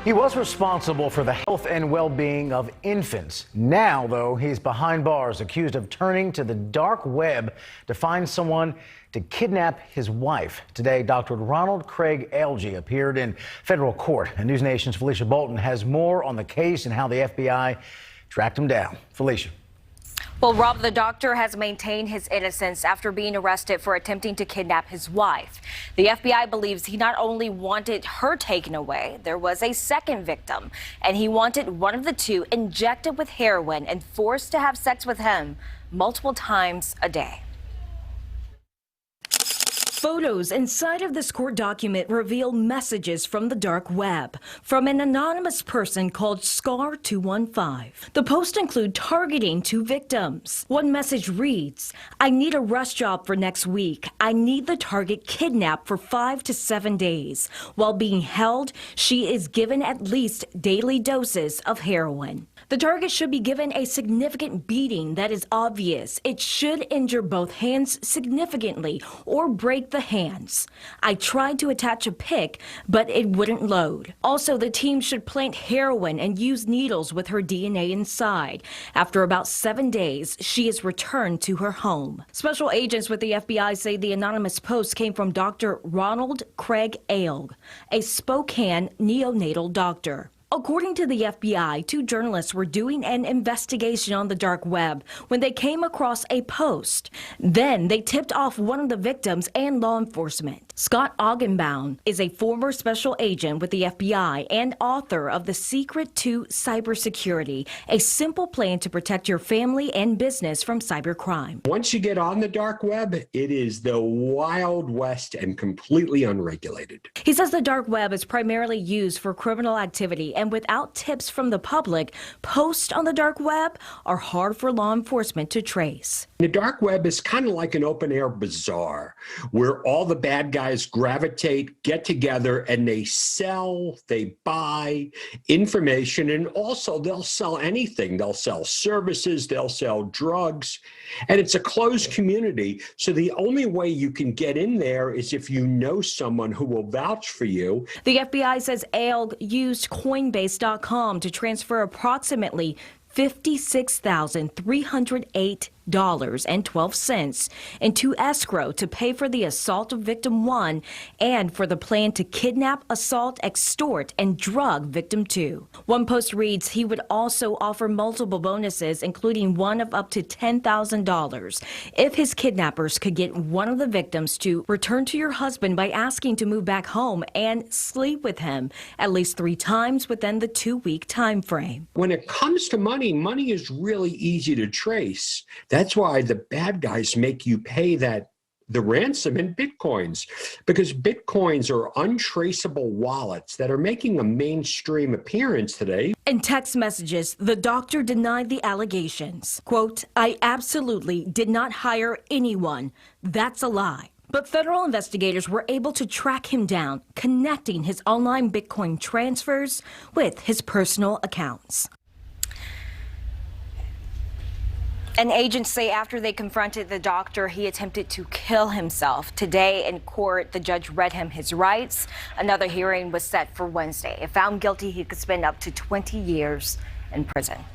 He was responsible for the health and well-being of infants. Now, though, he's behind bars, accused of turning to the dark web to find someone to kidnap his wife. Today, Dr. Ronald Craig Alge appeared in federal court. And News Nation's Felicia Bolton has more on the case and how the FBI tracked him down. Felicia. Well, Rob, the doctor has maintained his innocence after being arrested for attempting to kidnap his wife. The FBI believes he not only wanted her taken away, there was a second victim, and he wanted one of the two injected with heroin and forced to have sex with him multiple times a day. Photos inside of this court document reveal messages from the dark web from an anonymous person called Scar215. The posts include targeting two victims. One message reads, "I need a rush job for next week. I need the target kidnapped for 5 to 7 days. While being held, she is given at least daily doses of heroin." The target should be given a significant beating that is obvious. It should injure both hands significantly or break the hands. I tried to attach a pic, but it wouldn't load. Also, the team should plant heroin and use needles with her DNA inside. After about 7 days, she is returned to her home. Special agents with the FBI say the anonymous post came from Dr. Ronald Craig Alge, a Spokane neonatal doctor. According to the FBI, two journalists were doing an investigation on the dark web when they came across a post. Then they tipped off one of the victims and law enforcement. Scott Augenbaum is a former special agent with the FBI and author of The Secret to Cybersecurity, a simple plan to protect your family and business from cybercrime. Once you get on the dark web, it is the Wild West and completely unregulated. He says the dark web is primarily used for criminal activity, and without tips from the public, posts on the dark web are hard for law enforcement to trace. The dark web is kind of like an open-air bazaar where all the bad guys gravitate, get together, and they sell, they buy information, and also they'll sell anything. They'll sell services, they'll sell drugs, and it's a closed community. So the only way you can get in there is if you know someone who will vouch for you. The FBI says Alge used Coinbase.com to transfer approximately $56,308.12 into escrow to pay for the assault of victim 1 and for the plan to kidnap, assault, extort, and drug victim 2. One post reads he would also offer multiple bonuses, including one of up to $10,000 if his kidnappers could get one of the victims to return to your husband by asking to move back home and sleep with him at least 3 times within the 2-week time frame. When it comes to money is really easy to trace. That's why the bad guys make you pay the ransom in bitcoins, because bitcoins are untraceable wallets that are making a mainstream appearance today. In text messages, the doctor denied the allegations. Quote, "I absolutely did not hire anyone. That's a lie." But federal investigators were able to track him down, connecting his online Bitcoin transfers with his personal accounts. An agents say after they confronted the doctor, he attempted to kill himself. Today in court, the judge read him his rights. Another hearing was set for Wednesday. If found guilty, he could spend up to 20 years in prison.